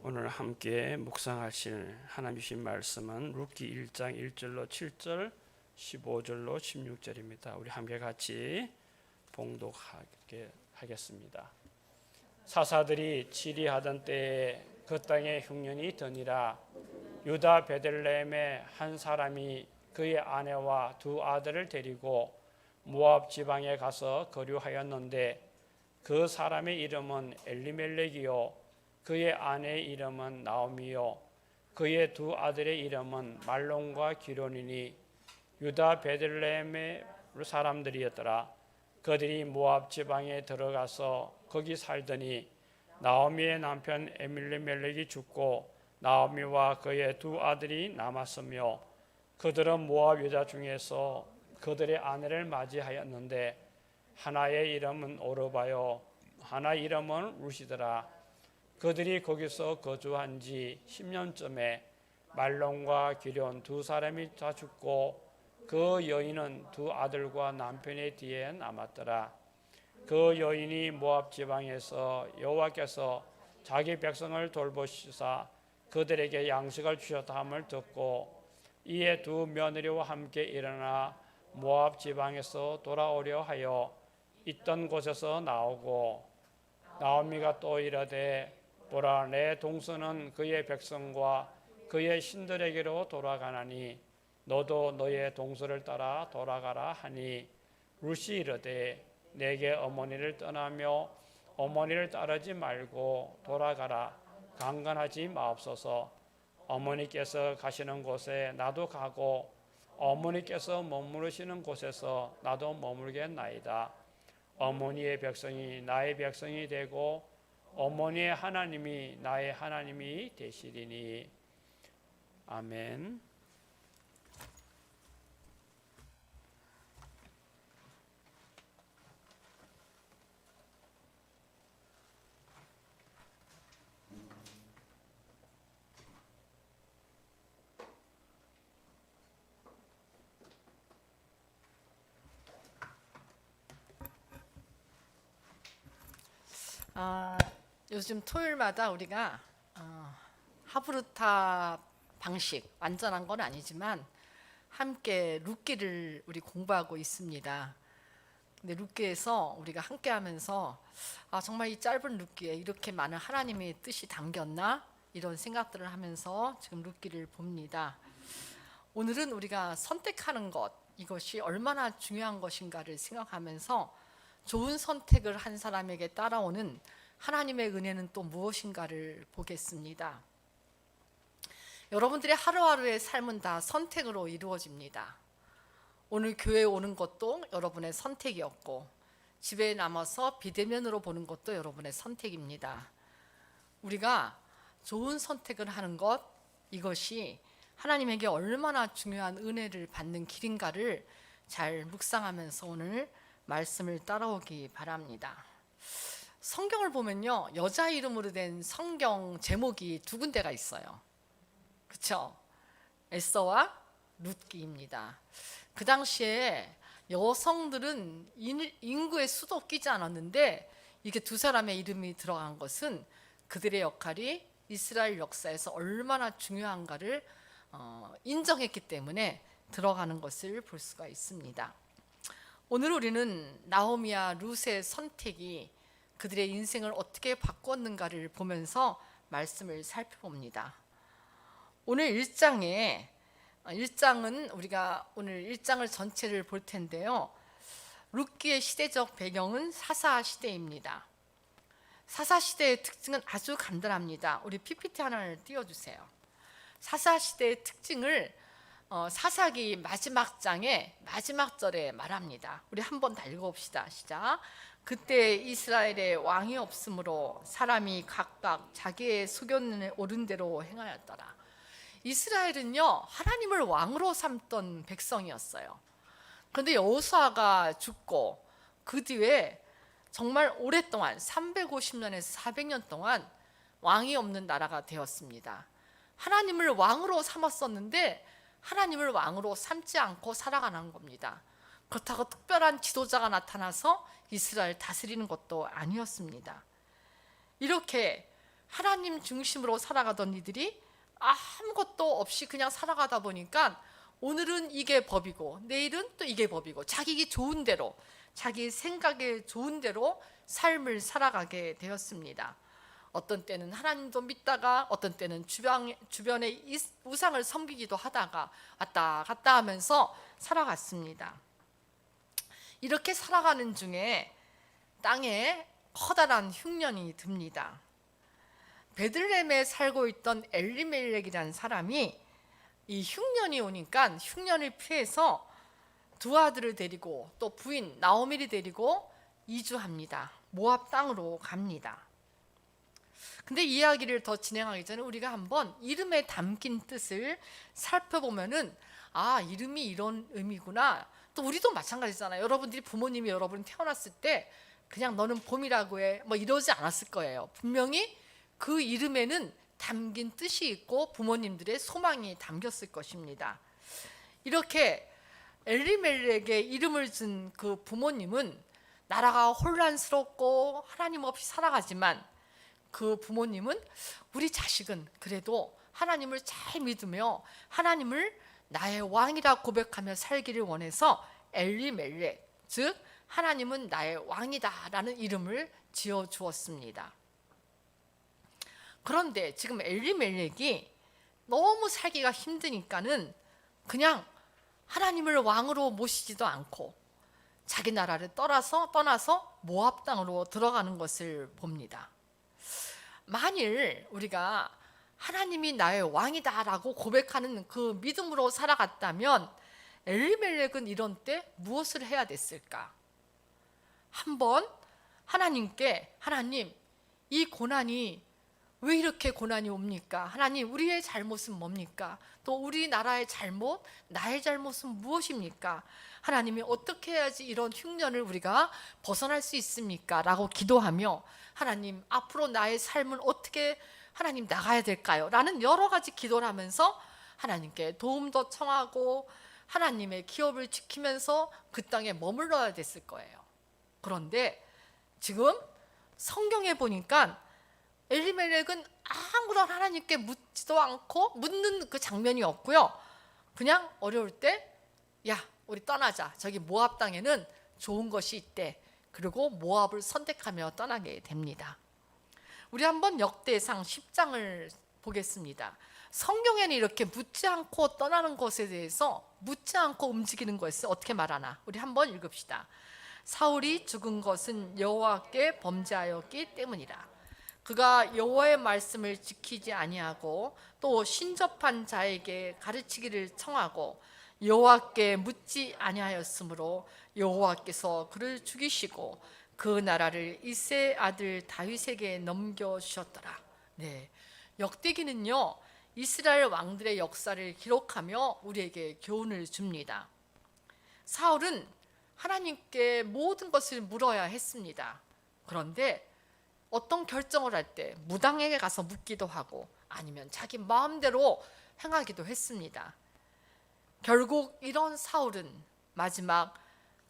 오늘 함께 묵상하실 하나님 주신 말씀은 룻기 1장 1절로 7절 15절로 16절입니다. 우리 함께 같이 봉독하게 하겠습니다. 사사들이 치리하던 때에 그 땅에 흉년이 드니라. 유다 베들레헴의 한 사람이 그의 아내와 두 아들을 데리고 모압 지방에 가서 거류하였는데 그 사람의 이름은 엘리멜렉이요 그의 아내의 이름은 나오미요 그의 두 아들의 이름은 말론과 기론이니 유다 베들레헴의 사람들이었더라. 그들이 모압 지방에 들어가서 거기 살더니 나오미의 남편 엘리멜렉이 죽고 나오미와 그의 두 아들이 남았으며 그들은 모압 여자 중에서 그들의 아내를 맞이하였는데 하나의 이름은 오르바요 하나 이름은 룻이더라. 그들이 거기서 거주한 지 10년쯤에 말론과 기련 두 사람이 다 죽고 그 여인은 두 아들과 남편의 뒤에 남았더라. 그 여인이 모압 지방에서 여호와께서 자기 백성을 돌보시사 그들에게 양식을 주셨다 함을 듣고 이에 두 며느리와 함께 일어나 모압 지방에서 돌아오려 하여 있던 곳에서 나오고 나오미가 또 이르되 보라 내 동서는 그의 백성과 그의 신들에게로 돌아가나니 너도 너의 동서를 따라 돌아가라 하니 룻이 이르되 내게 어머니를 떠나며 어머니를 따르지 말고 돌아가라 강간하지 마옵소서. 어머니께서 가시는 곳에 나도 가고 어머니께서 머무르시는 곳에서 나도 머물겠나이다. 어머니의 백성이 나의 백성이 되고 어머니의 하나님이 나의 하나님이 되시리니. 아멘. 요즘 토요일마다 우리가 하브루타 방식 완전한 건 아니지만 함께 룻기를 우리 공부하고 있습니다. 근데 룻기에서 우리가 함께 하면서 정말 이 짧은 룻기에 이렇게 많은 하나님의 뜻이 담겼나 이런 생각들을 하면서 지금 룻기를 봅니다. 오늘은 우리가 선택하는 것 이것이 얼마나 중요한 것인가를 생각하면서 좋은 선택을 한 사람에게 따라오는 하나님의 은혜는 또 무엇인가를 보겠습니다. 여러분들의 하루하루의 삶은 다 선택으로 이루어집니다. 오늘 교회에 오는 것도 여러분의 선택이었고 집에 남아서 비대면으로 보는 것도 여러분의 선택입니다. 우리가 좋은 선택을 하는 것 이것이 하나님에게 얼마나 중요한 은혜를 받는 길인가를 잘 묵상하면서 오늘 말씀을 따라오기 바랍니다. 성경을 보면요 여자 이름으로 된 성경 제목이 두 군데가 있어요. 그렇죠? 에서와 룻기입니다. 그 당시에 여성들은 인구의 수도 끼지 않았는데 이게 두 사람의 이름이 들어간 것은 그들의 역할이 이스라엘 역사에서 얼마나 중요한가를 인정했기 때문에 들어가는 것을 볼 수가 있습니다. 오늘 우리는 나오미와 룻의 선택이 그들의 인생을 어떻게 바꿨는가를 보면서 말씀을 살펴봅니다. 오늘 1장은 우리가 오늘 1장을 전체를 볼 텐데요. 룻기의 시대적 배경은 사사 시대입니다. 사사 시대의 특징은 아주 간단합니다. 우리 PPT 하나를 띄워주세요. 사사 시대의 특징을 사사기 마지막 장의 마지막 절에 말합니다. 우리 한번 다 읽어봅시다. 시작. 그때 이스라엘에 왕이 없으므로 사람이 각각 자기의 소견에 오른 대로 행하였더라. 이스라엘은요 하나님을 왕으로 삼던 백성이었어요. 그런데 여호수아가 죽고 그 뒤에 정말 오랫동안 350년에서 400년 동안 왕이 없는 나라가 되었습니다. 하나님을 왕으로 삼았었는데 하나님을 왕으로 삼지 않고 살아가는 겁니다. 그렇다고 특별한 지도자가 나타나서 이스라엘 다스리는 것도 아니었습니다. 이렇게 하나님 중심으로 살아가던 이들이 아무것도 없이 그냥 살아가다 보니까 오늘은 이게 법이고 내일은 또 이게 법이고 자기 좋은 대로, 자기 생각에 좋은 대로 삶을 살아가게 되었습니다. 어떤 때는 하나님도 믿다가 어떤 때는 주변에 우상을 섬기기도 하다가 왔다 갔다 하면서 살아갔습니다. 이렇게 살아가는 중에 땅에 커다란 흉년이 듭니다. 베들레헴에 살고 있던 엘리멜렉이라는 사람이 이 흉년이 오니까 흉년을 피해서 두 아들을 데리고 또 부인 나오미를 데리고 이주합니다. 모압 땅으로 갑니다. 근데 이야기를 더 진행하기 전에 우리가 한번 이름에 담긴 뜻을 살펴보면은 이름이 이런 의미구나. 또 우리도 마찬가지잖아요. 여러분들이 부모님이 여러분 태어났을 때 그냥 너는 봄이라고 해 뭐 이러지 않았을 거예요. 분명히 그 이름에는 담긴 뜻이 있고 부모님들의 소망이 담겼을 것입니다. 이렇게 엘리멜렉에게 이름을 준 그 부모님은 나라가 혼란스럽고 하나님 없이 살아가지만 그 부모님은 우리 자식은 그래도 하나님을 잘 믿으며 하나님을 나의 왕이라 고백하며 살기를 원해서 엘리멜렉, 즉 하나님은 나의 왕이다 라는 이름을 지어 주었습니다. 그런데 지금 엘리멜렉이 너무 살기가 힘드니까는 그냥 하나님을 왕으로 모시지도 않고 자기 나라를 떠나서 모압 땅으로 들어가는 것을 봅니다. 만일 우리가 하나님이 나의 왕이다라고 고백하는 그 믿음으로 살아갔다면 엘리멜렉은 이런 때 무엇을 해야 됐을까? 한번 하나님께 하나님, 이 고난이 왜 이렇게 고난이 옵니까? 하나님, 우리의 잘못은 뭡니까? 또 우리나라의 잘못, 나의 잘못은 무엇입니까? 하나님이 어떻게 해야지 이런 흉년을 우리가 벗어날 수 있습니까? 라고 기도하며 하나님, 앞으로 나의 삶은 어떻게 하나님 나가야 될까요? 라는 여러 가지 기도를 하면서 하나님께 도움도 청하고 하나님의 기업을 지키면서 그 땅에 머물러야 됐을 거예요. 그런데 지금 성경에 보니까 엘리멜렉은 아무런 하나님께 묻지도 않고 묻는 그 장면이 없고요. 그냥 어려울 때 야, 우리 떠나자. 저기 모압 땅에는 좋은 것이 있대. 그리고 모압을 선택하며 떠나게 됩니다. 우리 한번 역대상 10장을 보겠습니다. 성경에는 이렇게 묻지 않고 떠나는 것에 대해서 묻지 않고 움직이는 것을 어떻게 말하나? 우리 한번 읽읍시다. 사울이 죽은 것은 여호와께 범죄하였기 때문이라. 그가 여호와의 말씀을 지키지 아니하고 또 신접한 자에게 가르치기를 청하고 여호와께 묻지 아니하였으므로 여호와께서 그를 죽이시고 그 나라를 이새의 아들 다윗에게 넘겨주셨더라. 네, 역대기는요 이스라엘 왕들의 역사를 기록하며 우리에게 교훈을 줍니다. 사울은 하나님께 모든 것을 물어야 했습니다. 그런데 어떤 결정을 할 때 무당에게 가서 묻기도 하고 아니면 자기 마음대로 행하기도 했습니다. 결국 이런 사울은 마지막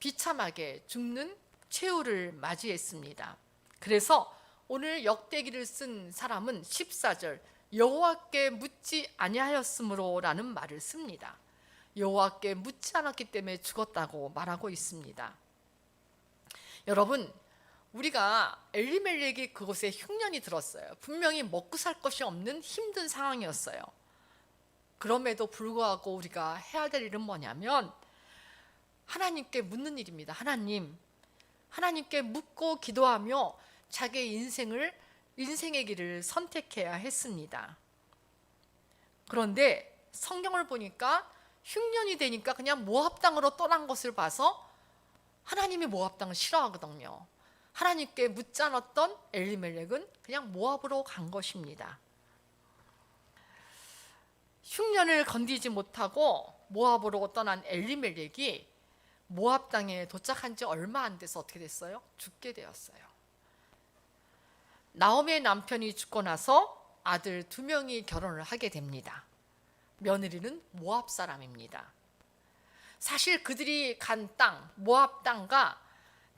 비참하게 죽는 최후를 맞이했습니다. 그래서 오늘 역대기를 쓴 사람은 14절 여호와께 묻지 아니하였으므로 라는 말을 씁니다. 여호와께 묻지 않았기 때문에 죽었다고 말하고 있습니다. 여러분, 우리가 엘리멜렉이 그곳에 흉년이 들었어요. 분명히 먹고 살 것이 없는 힘든 상황이었어요. 그럼에도 불구하고 우리가 해야 될 일은 뭐냐면 하나님께 묻는 일입니다. 하나님께 묻고 기도하며 자기의 인생의 길을 선택해야 했습니다. 그런데 성경을 보니까 흉년이 되니까 그냥 모압 땅으로 떠난 것을 봐서 하나님이 모압 땅을 싫어하거든요. 하나님께 묻지 않았던 엘리멜렉은 그냥 모압으로 간 것입니다. 흉년을 건디지 못하고 모압으로 떠난 엘리멜렉이 모압 땅에 도착한 지 얼마 안 돼서 어떻게 됐어요? 죽게 되었어요. 나오미의 남편이 죽고 나서 아들 2명이 결혼을 하게 됩니다. 며느리는 모압 사람입니다. 사실 그들이 간 땅, 모압 땅과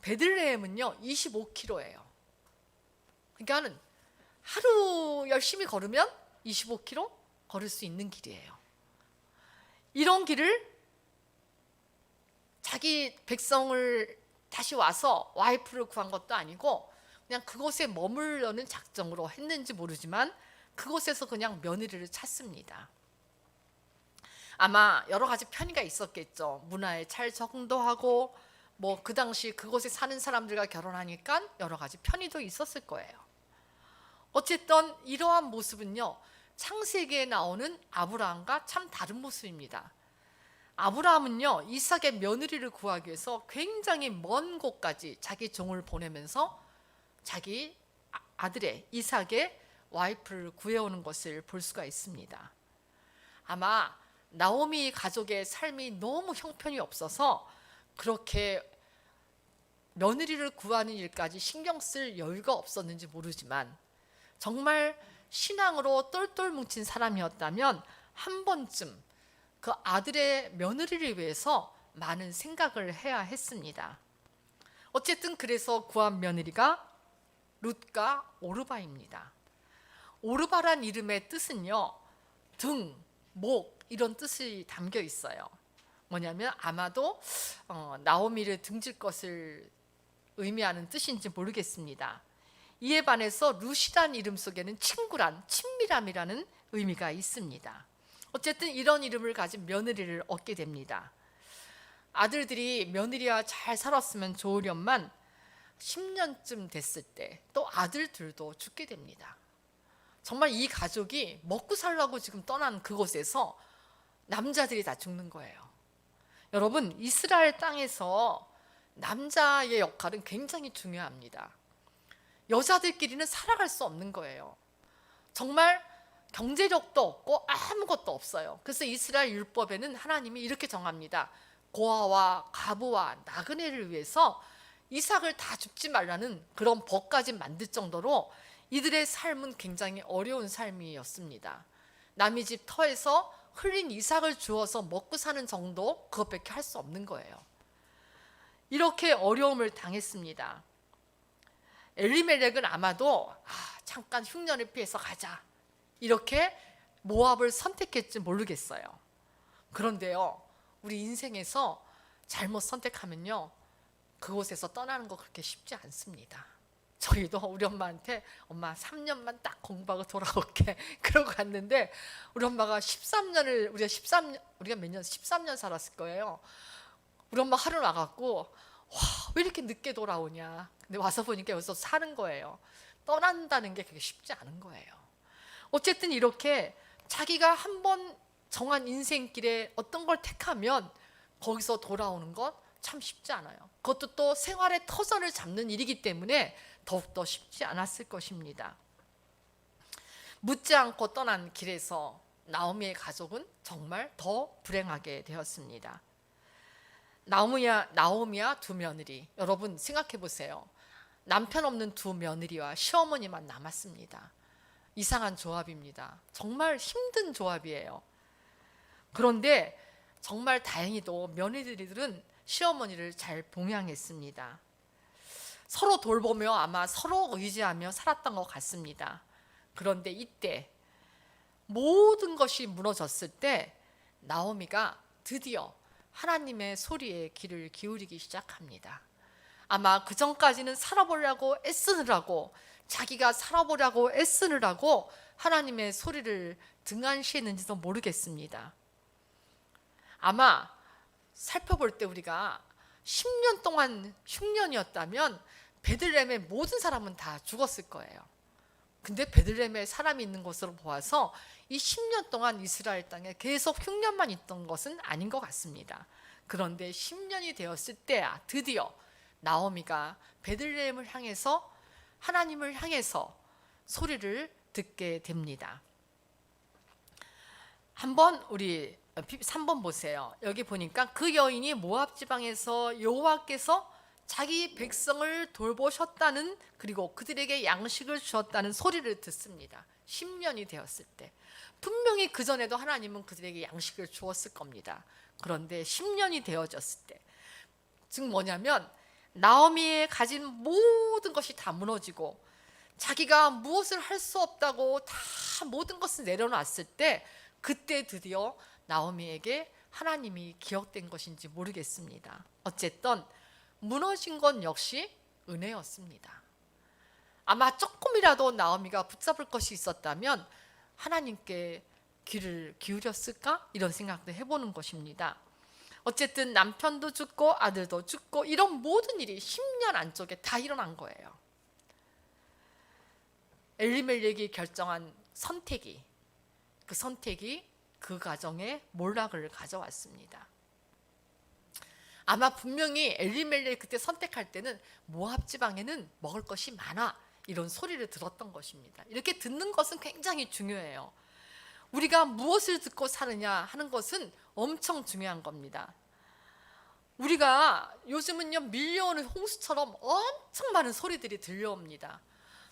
베들레헴은요 25km예요. 그러니까는 하루 열심히 걸으면 25km 걸을 수 있는 길이에요. 이런 길을 자기 백성을 다시 와서 와이프를 구한 것도 아니고 그냥 그곳에 머물려는 작정으로 했는지 모르지만 그곳에서 그냥 며느리를 찾습니다. 아마 여러 가지 편의가 있었겠죠. 문화에 잘 적응도 하고 뭐 그 당시 그곳에 사는 사람들과 결혼하니까 여러 가지 편의도 있었을 거예요. 어쨌든 이러한 모습은요, 창세기에 나오는 아브라함과 참 다른 모습입니다. 아브라함은요, 이삭의 며느리를 구하기 위해서 굉장히 먼 곳까지 자기 종을 보내면서 자기 아들의 이삭의 와이프를 구해오는 것을 볼 수가 있습니다. 아마 나오미 가족의 삶이 너무 형편이 없어서 그렇게 며느리를 구하는 일까지 신경 쓸 여유가 없었는지 모르지만 정말 신앙으로 똘똘 뭉친 사람이었다면 한 번쯤 그 아들의 며느리를 위해서 많은 생각을 해야 했습니다. 어쨌든 그래서 구한 며느리가 룻과 오르바입니다. 오르바란 이름의 뜻은요, 등, 목 이런 뜻이 담겨 있어요. 뭐냐면 아마도 나오미를 등질 것을 의미하는 뜻인지 모르겠습니다. 이에 반해서 룻이란 이름 속에는 친구란, 친밀함이라는 의미가 있습니다. 어쨌든 이런 이름을 가진 며느리를 얻게 됩니다. 아들들이 며느리와 잘 살았으면 좋으련만 10년쯤 됐을 때 또 아들들도 죽게 됩니다. 정말 이 가족이 먹고 살라고 지금 떠난 그곳에서 남자들이 다 죽는 거예요. 여러분, 이스라엘 땅에서 남자의 역할은 굉장히 중요합니다. 여자들끼리는 살아갈 수 없는 거예요. 정말 경제력도 없고 아무것도 없어요. 그래서 이스라엘 율법에는 하나님이 이렇게 정합니다. 고아와 가부와 나그네를 위해서 이삭을 다 죽지 말라는 그런 법까지 만들 정도로 이들의 삶은 굉장히 어려운 삶이었습니다. 남의 집 터에서 흘린 이삭을 주어서 먹고 사는 정도, 그것밖에 할 수 없는 거예요. 이렇게 어려움을 당했습니다. 엘리멜렉은 아마도 잠깐 흉년을 피해서 가자 이렇게 모압을 선택했지 모르겠어요. 그런데요, 우리 인생에서 잘못 선택하면요, 그곳에서 떠나는 거 그렇게 쉽지 않습니다. 저희도 우리 엄마한테 엄마 3년만 딱 공부하고 돌아올게 그러고 갔는데 우리 엄마가 13년을 우리가 몇 년 13년 살았을 거예요. 우리 엄마 하루 나갔고 와, 왜 이렇게 늦게 돌아오냐. 근데 와서 보니까 여기서 사는 거예요. 떠난다는 게 그게 쉽지 않은 거예요. 어쨌든 이렇게 자기가 한번 정한 인생길에 어떤 걸 택하면 거기서 돌아오는 건 참 쉽지 않아요. 그것도 또 생활의 터전을 잡는 일이기 때문에 더욱더 쉽지 않았을 것입니다. 묻지 않고 떠난 길에서 나오미의 가족은 정말 더 불행하게 되었습니다. 나오미와 두 며느리, 여러분 생각해 보세요. 남편 없는 두 며느리와 시어머니만 남았습니다. 이상한 조합입니다. 정말 힘든 조합이에요. 그런데 정말 다행히도 며느리들은 시어머니를 잘 봉양했습니다. 서로 돌보며 아마 서로 의지하며 살았던 것 같습니다. 그런데 이때 모든 것이 무너졌을 때 나오미가 드디어 하나님의 소리에 귀를 기울이기 시작합니다. 아마 그 전까지는 살아보려고 애쓰느라고, 자기가 살아보려고 애쓰느라고 하나님의 소리를 등한시했는지도 모르겠습니다. 아마 살펴볼 때 우리가 10년 동안 흉년이었다면 베들레헴의 모든 사람은 다 죽었을 거예요. 근데 베들레헴에 사람이 있는 것으로 보아서 이 10년 동안 이스라엘 땅에 계속 흉년만 있던 것은 아닌 것 같습니다. 그런데 10년이 되었을 때 드디어 나오미가 베들레헴을 향해서, 하나님을 향해서 소리를 듣게 됩니다. 한번 우리 3번 보세요. 여기 보니까 그 여인이 모압 지방에서 여호와께서 자기 백성을 돌보셨다는, 그리고 그들에게 양식을 주었다는 소리를 듣습니다. 10년이 되었을 때. 분명히 그 전에도 하나님은 그들에게 양식을 주었을 겁니다. 그런데 10년이 되어졌을 때, 즉 뭐냐면 나오미의 가진 모든 것이 다 무너지고 자기가 무엇을 할 수 없다고 다 모든 것을 내려놨을 때 그때 드디어 나오미에게 하나님이 기억된 것인지 모르겠습니다. 어쨌든 무너진 건 역시 은혜였습니다. 아마 조금이라도 나오미가 붙잡을 것이 있었다면 하나님께 귀를 기울였을까? 이런 생각도 해보는 것입니다. 어쨌든 남편도 죽고 아들도 죽고 이런 모든 일이 10년 안쪽에 다 일어난 거예요. 엘리멜렉이 결정한 선택이 그 가정에 몰락을 가져왔습니다. 아마 분명히 엘리멜렉이 그때 선택할 때는 모압 지방에는 먹을 것이 많아 이런 소리를 들었던 것입니다. 이렇게 듣는 것은 굉장히 중요해요. 우리가 무엇을 듣고 사느냐 하는 것은 엄청 중요한 겁니다. 우리가 요즘은요 밀려오는 홍수처럼 엄청 많은 소리들이 들려옵니다.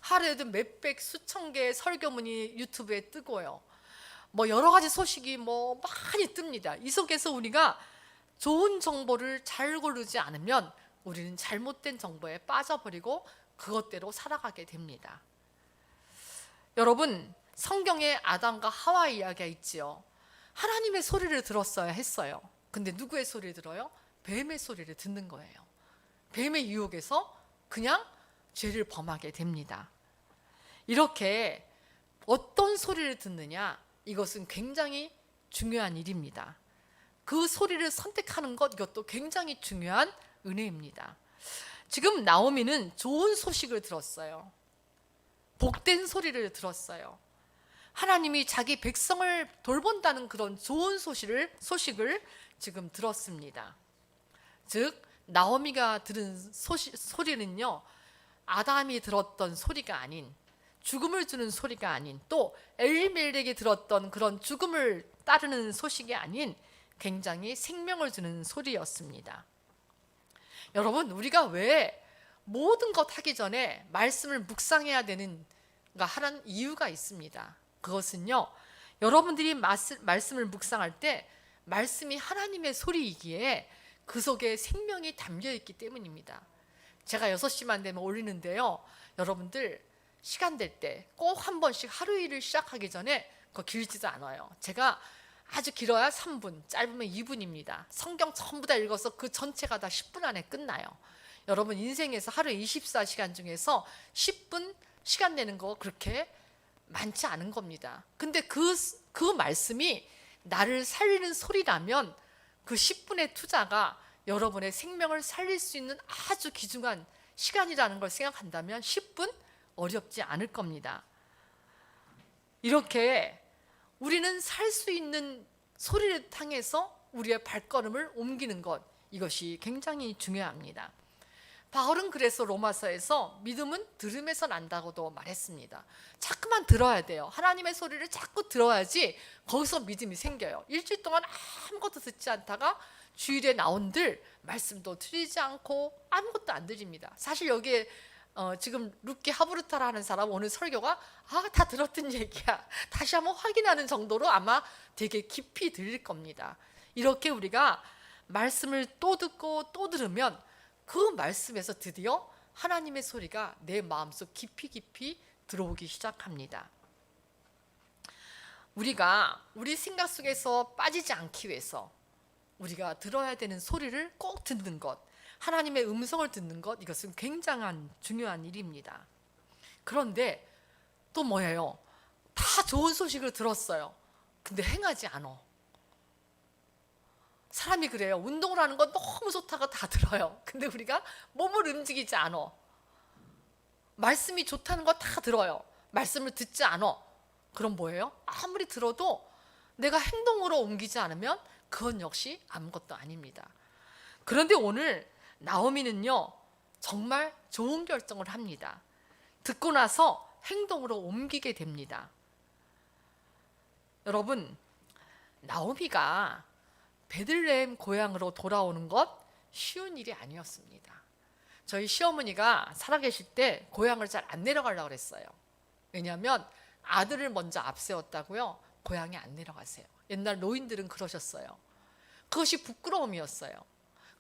하루에도 몇백 수천 개의 설교문이 유튜브에 뜨고요. 뭐 여러 가지 소식이 뭐 많이 뜹니다. 이 속에서 우리가 좋은 정보를 잘 고르지 않으면 우리는 잘못된 정보에 빠져버리고 그것대로 살아가게 됩니다. 여러분, 성경에 아담과 하와 이야기가 있지요. 하나님의 소리를 들었어야 했어요. 근데 누구의 소리를 들어요? 뱀의 소리를 듣는 거예요. 뱀의 유혹에서 그냥 죄를 범하게 됩니다. 이렇게 어떤 소리를 듣느냐, 이것은 굉장히 중요한 일입니다. 그 소리를 선택하는 것, 이것도 굉장히 중요한 은혜입니다. 지금 나오미는 좋은 소식을 들었어요. 복된 소리를 들었어요. 하나님이 자기 백성을 돌본다는 그런 좋은 소식을 지금 들었습니다. 즉 나오미가 들은 소리는요, 아담이 들었던 소리가 아닌, 죽음을 주는 소리가 아닌, 또 엘리멜렉이 들었던 그런 죽음을 따르는 소식이 아닌 굉장히 생명을 주는 소리였습니다. 여러분, 우리가 왜 모든 것 하기 전에 말씀을 묵상해야 되는가 하는 이유가 있습니다. 그것은요, 여러분들이 말씀을 묵상할 때 말씀이 하나님의 소리이기에 그 속에 생명이 담겨 있기 때문입니다. 제가 6시만 되면 올리는데요, 여러분들 시간 될 때 꼭 한 번씩 하루 일을 시작하기 전에 그거 길지도 않아요. 제가 아주 길어야 3분, 짧으면 2분입니다. 성경 전부 다 읽어서 그 전체가 다 10분 안에 끝나요. 여러분 인생에서 하루에 24시간 중에서 10분 시간 내는 거 그렇게 많지 않은 겁니다. 근데 그 말씀이 나를 살리는 소리라면 그 10분의 투자가 여러분의 생명을 살릴 수 있는 아주 귀중한 시간이라는 걸 생각한다면 10분 어렵지 않을 겁니다. 이렇게 우리는 살 수 있는 소리를 향해서 우리의 발걸음을 옮기는 것, 이것이 굉장히 중요합니다. 바울은 그래서 로마서에서 믿음은 들음에서 난다고도 말했습니다. 자꾸만 들어야 돼요. 하나님의 소리를 자꾸 들어야지 거기서 믿음이 생겨요. 일주일 동안 아무것도 듣지 않다가 주일에 나온들 말씀도 드리지 않고 아무것도 안 드립니다. 사실 여기에 지금 루키 하브르타라 하는 사람 오늘 설교가 다 들었던 얘기야, 다시 한번 확인하는 정도로 아마 되게 깊이 들릴 겁니다. 이렇게 우리가 말씀을 또 듣고 또 들으면 그 말씀에서 드디어 하나님의 소리가 내 마음속 깊이 들어오기 시작합니다. 우리가 우리 생각 속에서 빠지지 않기 위해서 우리가 들어야 되는 소리를 꼭 듣는 것, 하나님의 음성을 듣는 것, 이것은 굉장한 중요한 일입니다. 그런데 또 뭐예요? 다 좋은 소식을 들었어요. 근데 행하지 않아. 사람이 그래요. 운동을 하는 건 너무 좋다고 다 들어요. 근데 우리가 몸을 움직이지 않아. 말씀이 좋다는 거 다 들어요. 말씀을 듣지 않아. 그럼 뭐예요? 아무리 들어도 내가 행동으로 옮기지 않으면 그건 역시 아무것도 아닙니다. 그런데 오늘 나오미는요, 정말 좋은 결정을 합니다. 듣고 나서 행동으로 옮기게 됩니다. 여러분, 나오미가 베들레헴 고향으로 돌아오는 것 쉬운 일이 아니었습니다. 저희 시어머니가 살아계실 때 고향을 잘 안 내려가려고 그랬어요. 왜냐하면 아들을 먼저 앞세웠다고요, 고향에 안 내려가세요. 옛날 노인들은 그러셨어요. 그것이 부끄러움이었어요.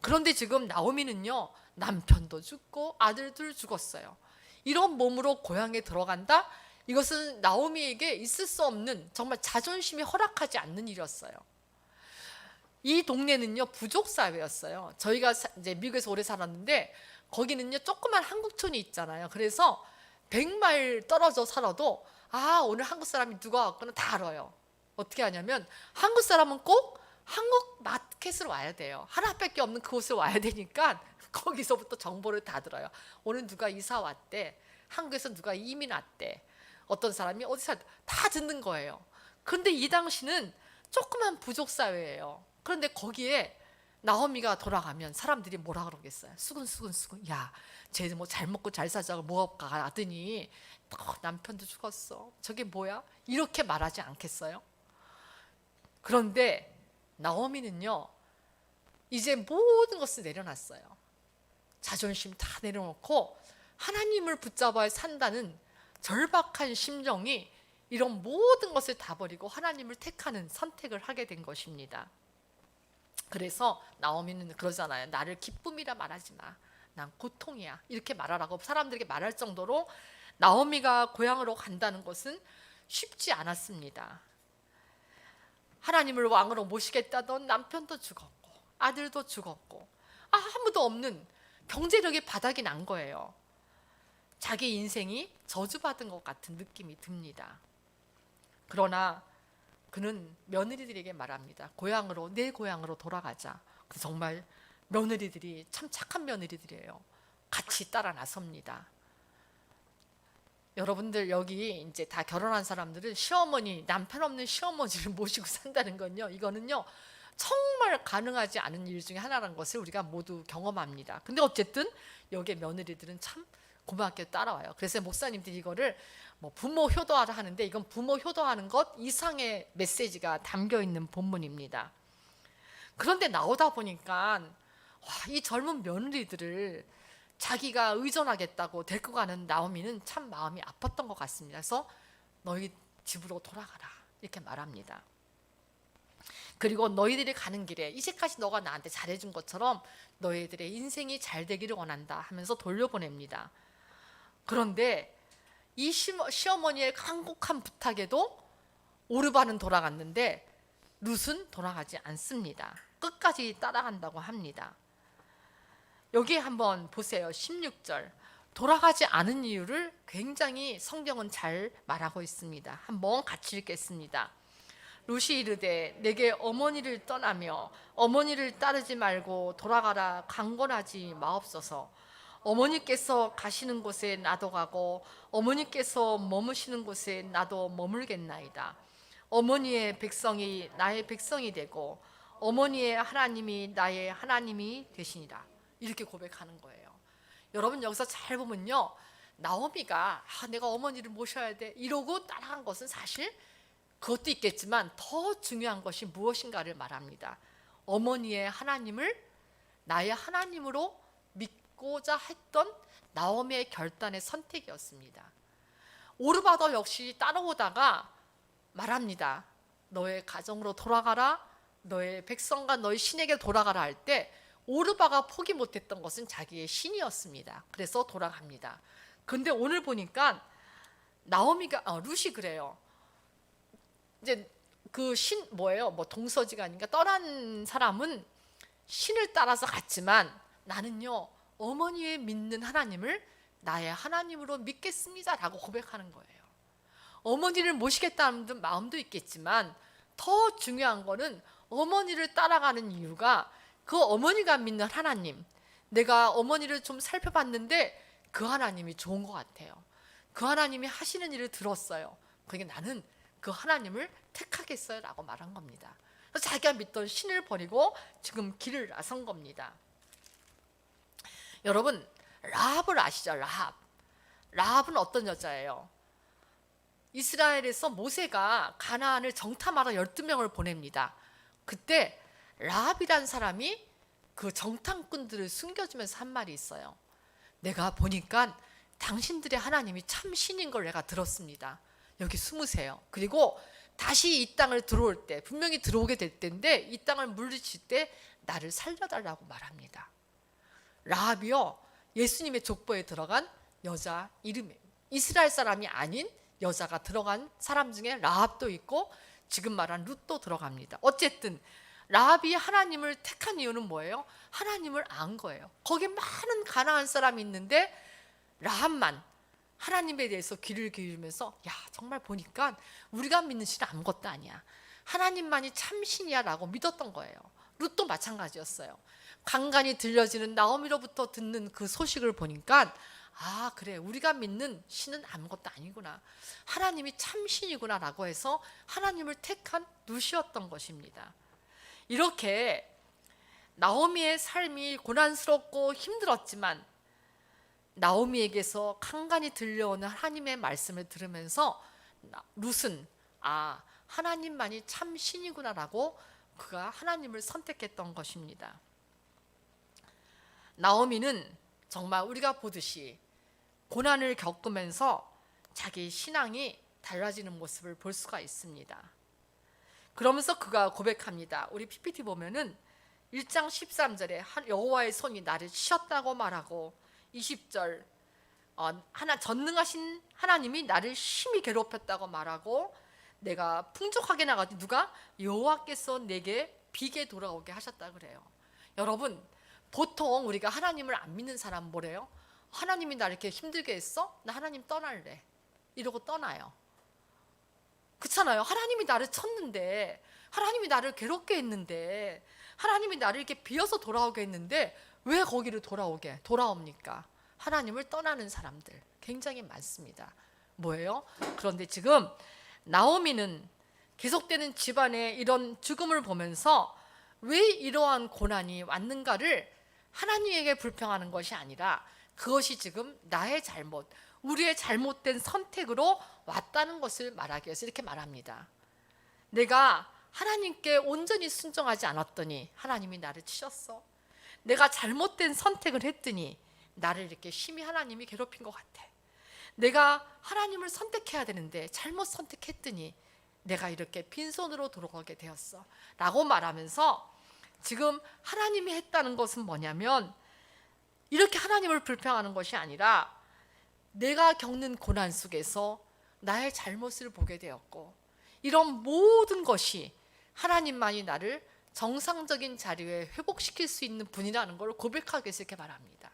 그런데 지금 나오미는요, 남편도 죽고 아들도 죽었어요. 이런 몸으로 고향에 들어간다? 이것은 나오미에게 있을 수 없는, 정말 자존심이 허락하지 않는 일이었어요. 이 동네는요 부족 사회였어요. 저희가 이제 미국에서 오래 살았는데 거기는요 조그만 한국촌이 있잖아요. 그래서 100마일 떨어져 살아도 오늘 한국 사람이 누가 왔거나 다 알아요. 어떻게 하냐면 한국 사람은 꼭 한국 마켓으로 와야 돼요. 하나밖에 없는 그곳을 와야 되니까 거기서부터 정보를 다 들어요. 오늘 누가 이사 왔대, 한국에서 누가 이민 왔대, 어떤 사람이 어디서 다 듣는 거예요. 그런데 이 당시는 조그만 부족 사회예요. 그런데 거기에 나오미가 돌아가면 사람들이 뭐라 그러겠어요? 수근수근. 야, 쟤 뭐 잘 먹고 잘 살자고 뭐업가 하더니 남편도 죽었어. 저게 뭐야? 이렇게 말하지 않겠어요? 그런데 나오미는요 이제 모든 것을 내려놨어요. 자존심 다 내려놓고 하나님을 붙잡아야 산다는 절박한 심정이 이런 모든 것을 다 버리고 하나님을 택하는 선택을 하게 된 것입니다. 그래서 나오미는 그러잖아요. 나를 기쁨이라 말하지 마. 난 고통이야. 이렇게 말하라고 사람들에게 말할 정도로 나오미가 고향으로 간다는 것은 쉽지 않았습니다. 하나님을 왕으로 모시겠다던 남편도 죽었고 아들도 죽었고 아무도 없는 경제력이 바닥이 난 거예요. 자기 인생이 저주받은 것 같은 느낌이 듭니다. 그러나 그는 며느리들에게 말합니다. 내 고향으로 돌아가자. 정말 며느리들이 참 착한 며느리들이에요. 같이 따라 나섭니다. 여러분들 여기 이제 다 결혼한 사람들은 시어머니, 남편 없는 시어머니를 모시고 산다는 건요, 이거는요 정말 가능하지 않은 일 중에 하나라는 것을 우리가 모두 경험합니다. 근데 어쨌든 여기 며느리들은 참 고맙게 따라와요. 그래서 목사님들이 이거를 뭐 부모 효도하라 하는데 이건 부모 효도하는 것 이상의 메시지가 담겨 있는 본문입니다. 그런데 나오다 보니까 이 젊은 며느리들을 자기가 의존하겠다고 데리고 가는 나오미는 참 마음이 아팠던 것 같습니다. 그래서 너희 집으로 돌아가라 이렇게 말합니다. 그리고 너희들이 가는 길에 이제까지 너가 나한테 잘해준 것처럼 너희들의 인생이 잘 되기를 원한다 하면서 돌려보냅니다. 그런데 이 시어머니의 간곡한 부탁에도 오르바는 돌아갔는데 룻은 돌아가지 않습니다. 끝까지 따라간다고 합니다. 여기 한번 보세요. 16절. 돌아가지 않은 이유를 굉장히 성경은 잘 말하고 있습니다. 한번 같이 읽겠습니다. 룻이 이르되 내게 어머니를 떠나며 어머니를 따르지 말고 돌아가라 강권하지 마옵소서. 어머니께서 가시는 곳에 나도 가고 어머니께서 머무시는 곳에 나도 머물겠나이다. 어머니의 백성이 나의 백성이 되고 어머니의 하나님이 나의 하나님이 되시니라. 이렇게 고백하는 거예요. 여러분 여기서 잘 보면요, 나오미가 내가 어머니를 모셔야 돼 이러고 따라간 것은 사실 그것도 있겠지만 더 중요한 것이 무엇인가를 말합니다. 어머니의 하나님을 나의 하나님으로 믿고자 했던 나오미의 결단의 선택이었습니다. 오르바도 역시 따라오다가 말합니다. 너의 가정으로 돌아가라, 너의 백성과 너의 신에게 돌아가라 할 때 오르바가 포기 못했던 것은 자기의 신이었습니다. 그래서 돌아갑니다. 그런데 오늘 보니까 나오미가 룻이 그래요. 이제 그 신 뭐예요? 뭐 동서지간인가 떠난 사람은 신을 따라서 갔지만 나는요 어머니의 믿는 하나님을 나의 하나님으로 믿겠습니다라고 고백하는 거예요. 어머니를 모시겠다는 마음도 있겠지만 더 중요한 거는 어머니를 따라가는 이유가 그 어머니가 믿는 하나님, 내가 어머니를 좀 살펴봤는데 그 하나님이 좋은 것 같아요. 그 하나님이 하시는 일을 들었어요. 그러니까 나는 그 하나님을 택하겠어요 라고 말한 겁니다. 그래서 자기가 믿던 신을 버리고 지금 길을 나선 겁니다. 여러분 라합을 아시죠? 라합은 어떤 여자예요? 이스라엘에서 모세가 가나안을 정탐하러 12명을 보냅니다. 그때 라합이란 사람이 그 정탐꾼들을 숨겨주면서 한 말이 있어요. 내가 보니까 당신들의 하나님이 참 신인 걸 내가 들었습니다. 여기 숨으세요. 그리고 다시 이 땅을 들어올 때 분명히 들어오게 될 때인데 이 땅을 물리칠 때 나를 살려달라고 말합니다. 라합이요 예수님의 족보에 들어간 여자 이름에 이스라엘 사람이 아닌 여자가 들어간 사람 중에 라합도 있고 지금 말한 룻도 들어갑니다. 어쨌든 라합이 하나님을 택한 이유는 뭐예요? 하나님을 안 거예요. 거기에 많은 가나안 사람이 있는데 라합만 하나님에 대해서 귀를 기울이면서 야 정말 보니까 우리가 믿는 신은 아무것도 아니야. 하나님만이 참신이야 라고 믿었던 거예요. 룻도 마찬가지였어요. 간간히 들려지는 나오미로부터 듣는 그 소식을 보니까 아 그래 우리가 믿는 신은 아무것도 아니구나. 하나님이 참신이구나 라고 해서 하나님을 택한 룻이었던 것입니다. 이렇게 나오미의 삶이 고난스럽고 힘들었지만 나오미에게서 간간히 들려오는 하나님의 말씀을 들으면서 룻은 아 하나님만이 참 신이구나라고 그가 하나님을 선택했던 것입니다. 나오미는 정말 우리가 보듯이 고난을 겪으면서 자기 신앙이 달라지는 모습을 볼 수가 있습니다. 그러면서 그가 고백합니다. 우리 PPT 보면은 1장 13절에 여호와의 손이 나를 치셨다고 말하고 20절 전능하신 하나님이 나를 심히 괴롭혔다고 말하고 내가 풍족하게 나가도 누가 여호와께서 내게 비게 돌아오게 하셨다 그래요. 여러분 보통 우리가 하나님을 안 믿는 사람 뭐래요? 하나님이 나를 이렇게 힘들게 했어? 나 하나님 떠날래 이러고 떠나요. 그렇잖아요. 하나님이 나를 쳤는데 하나님이 나를 괴롭게 했는데 하나님이 나를 이렇게 비어서 돌아오게 했는데 왜 거기를 돌아옵니까? 하나님을 떠나는 사람들 굉장히 많습니다. 뭐예요? 그런데 지금 나오미는 계속되는 집안의 이런 죽음을 보면서 왜 이러한 고난이 왔는가를 하나님에게 불평하는 것이 아니라 그것이 지금 나의 잘못, 우리의 잘못된 선택으로 왔다는 것을 말하기 위해서 이렇게 말합니다. 내가 하나님께 온전히 순종하지 않았더니 하나님이 나를 치셨어. 내가 잘못된 선택을 했더니 나를 이렇게 심히 하나님이 괴롭힌 것 같아. 내가 하나님을 선택해야 되는데 잘못 선택했더니 내가 이렇게 빈손으로 돌아가게 되었어 라고 말하면서 지금 하나님이 했다는 것은 뭐냐면 이렇게 하나님을 불평하는 것이 아니라 내가 겪는 고난 속에서 나의 잘못을 보게 되었고 이런 모든 것이 하나님만이 나를 정상적인 자리에 회복시킬 수 있는 분이라는 걸 고백하기 위해서 이렇게 말합니다.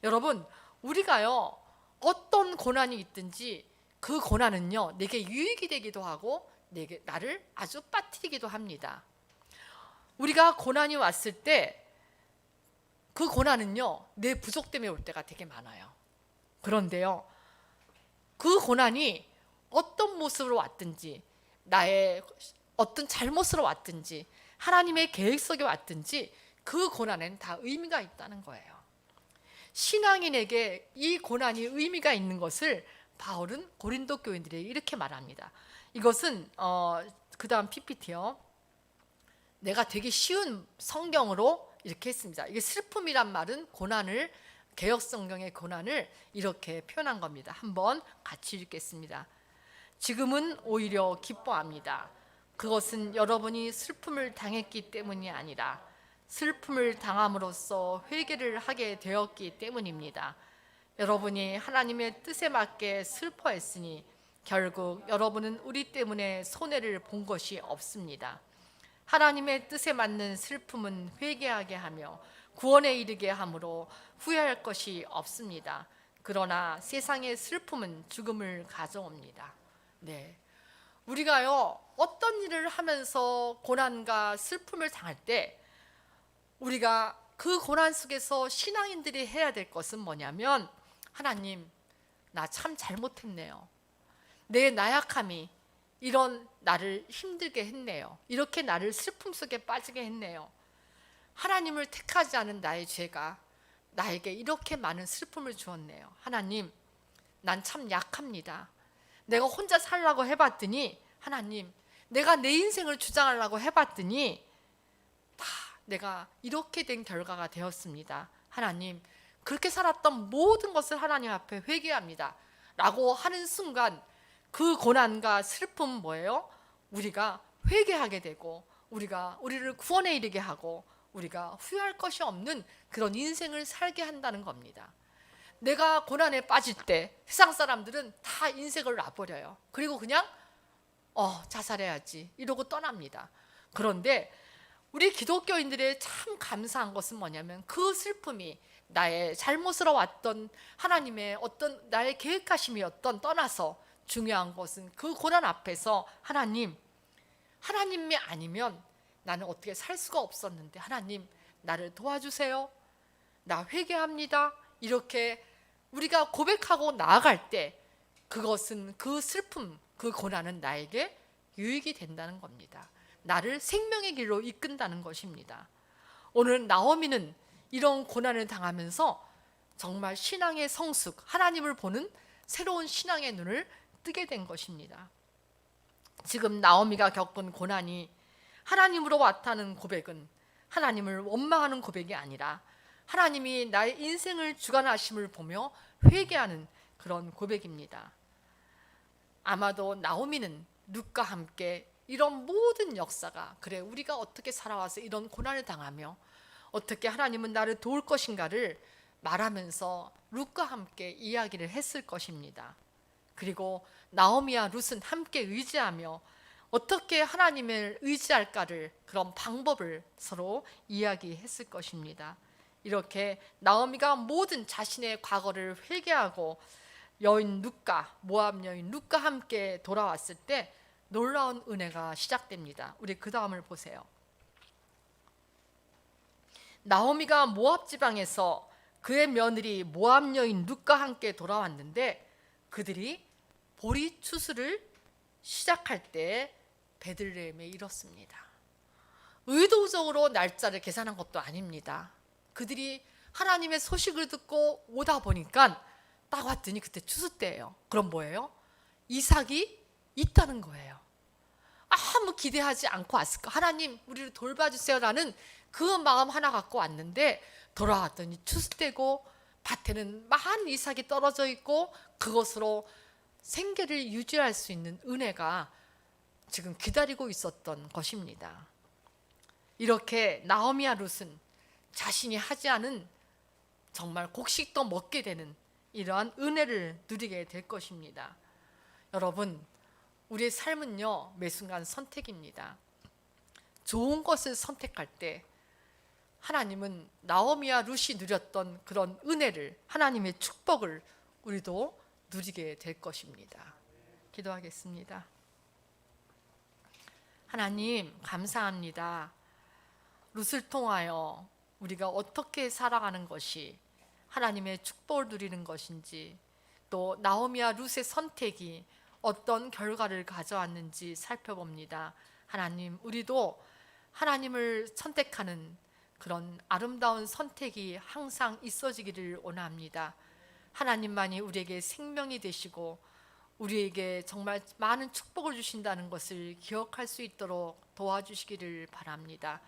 여러분 우리가요 어떤 고난이 있든지 그 고난은요 내게 유익이 되기도 하고 나를 아주 빠뜨리기도 합니다. 우리가 고난이 왔을 때 그 고난은요 내 부족 때문에 올 때가 되게 많아요. 그런데요 그 고난이 어떤 모습으로 왔든지 나의 어떤 잘못으로 왔든지 하나님의 계획 속에 왔든지 그 고난엔 다 의미가 있다는 거예요. 신앙인에게 이 고난이 의미가 있는 것을 바울은 고린도 교인들에게 이렇게 말합니다. 이것은 그 다음 PPT요. 내가 되게 쉬운 성경으로 이렇게 했습니다. 이게 슬픔이란 말은 고난을 개역 성경의 고난을 이렇게 표현한 겁니다. 한번 같이 읽겠습니다. 지금은 오히려 기뻐합니다. 그것은 여러분이 슬픔을 당했기 때문이 아니라 슬픔을 당함으로써 회개를 하게 되었기 때문입니다. 여러분이 하나님의 뜻에 맞게 슬퍼했으니 결국 여러분은 우리 때문에 손해를 본 것이 없습니다. 하나님의 뜻에 맞는 슬픔은 회개하게 하며 구원에 이르게 하므로 후회할 것이 없습니다. 그러나 세상의 슬픔은 죽음을 가져옵니다. 네, 우리가요 어떤 일을 하면서 고난과 슬픔을 당할 때 우리가 그 고난 속에서 신앙인들이 해야 될 것은 뭐냐면 하나님 나 참 잘못했네요. 내 나약함이 이런 나를 힘들게 했네요. 이렇게 나를 슬픔 속에 빠지게 했네요. 하나님을 택하지 않은 나의 죄가 나에게 이렇게 많은 슬픔을 주었네요. 하나님 난 참 약합니다. 내가 혼자 살려고 해봤더니 하나님 내가 내 인생을 주장하려고 해봤더니 다 내가 이렇게 된 결과가 되었습니다. 하나님 그렇게 살았던 모든 것을 하나님 앞에 회개합니다 라고 하는 순간 그 고난과 슬픔 뭐예요? 우리가 회개하게 되고 우리를 구원에 이르게 하고 우리가 후회할 것이 없는 그런 인생을 살게 한다는 겁니다. 내가 고난에 빠질 때 세상 사람들은 다 인생을 놔버려요. 그리고 그냥 자살해야지 이러고 떠납니다. 그런데 우리 기독교인들의 참 감사한 것은 뭐냐면 그 슬픔이 나의 잘못으로 왔던 하나님의 어떤 나의 계획하심이었던 떠나서 중요한 것은 그 고난 앞에서 하나님이 아니면 나는 어떻게 살 수가 없었는데 하나님 나를 도와주세요. 나 회개합니다. 이렇게 우리가 고백하고 나아갈 때 그것은 그 슬픔, 그 고난은 나에게 유익이 된다는 겁니다. 나를 생명의 길로 이끈다는 것입니다. 오늘 나오미는 이런 고난을 당하면서 정말 신앙의 성숙, 하나님을 보는 새로운 신앙의 눈을 뜨게 된 것입니다. 지금 나오미가 겪은 고난이 하나님으로 왔다는 고백은 하나님을 원망하는 고백이 아니라 하나님이 나의 인생을 주관하심을 보며 회개하는 그런 고백입니다. 아마도 나오미는 룻과 함께 이런 모든 역사가 그래 우리가 어떻게 살아와서 이런 고난을 당하며 어떻게 하나님은 나를 도울 것인가를 말하면서 룻과 함께 이야기를 했을 것입니다. 그리고 나오미와 룻은 함께 의지하며 어떻게 하나님을 의지할까를 그런 방법을 서로 이야기했을 것입니다. 이렇게 나오미가 모든 자신의 과거를 회개하고 여인 룻과 모압 여인 룻과 함께 돌아왔을 때 놀라운 은혜가 시작됩니다. 우리 그 다음을 보세요. 나오미가 모압 지방에서 그의 며느리 모압 여인 룻과 함께 돌아왔는데 그들이 보리 추수를 시작할 때 베들레헴에 이뤘습니다. 의도적으로 날짜를 계산한 것도 아닙니다. 그들이 하나님의 소식을 듣고 오다 보니까 딱 왔더니 그때 추수 때예요. 그럼 뭐예요? 이삭이 있다는 거예요. 아무 기대하지 않고 왔을까? 하나님 우리를 돌봐주세요라는 그 마음 하나 갖고 왔는데 돌아왔더니 추수 때고 밭에는 많은 이삭이 떨어져 있고 그것으로 생계를 유지할 수 있는 은혜가 지금 기다리고 있었던 것입니다. 이렇게 나오미와 룻은 자신이 하지 않은 정말 곡식도 먹게 되는 이러한 은혜를 누리게 될 것입니다. 여러분, 우리의 삶은요 매 순간 선택입니다. 좋은 것을 선택할 때 하나님은 나오미와 룻이 누렸던 그런 은혜를, 하나님의 축복을 우리도 누리게 될 것입니다. 기도하겠습니다. 하나님 감사합니다. 룻을 통하여 우리가 어떻게 살아가는 것이 하나님의 축복을 누리는 것인지, 또 나오미와 룻의 선택이 어떤 결과를 가져왔는지 살펴봅니다. 하나님, 우리도 하나님을 선택하는 그런 아름다운 선택이 항상 있어지기를 원합니다. 하나님만이 우리에게 생명이 되시고 우리에게 정말 많은 축복을 주신다는 것을 기억할 수 있도록 도와주시기를 바랍니다.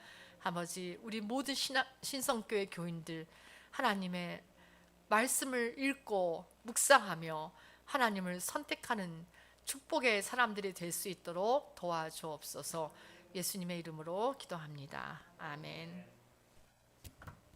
아버지, 우리 모든 신성교회 교인들 하나님의 말씀을 읽고 묵상하며 하나님을 선택하는 축복의 사람들이 될 수 있도록 도와주옵소서. 예수님의 이름으로 기도합니다. 아멘.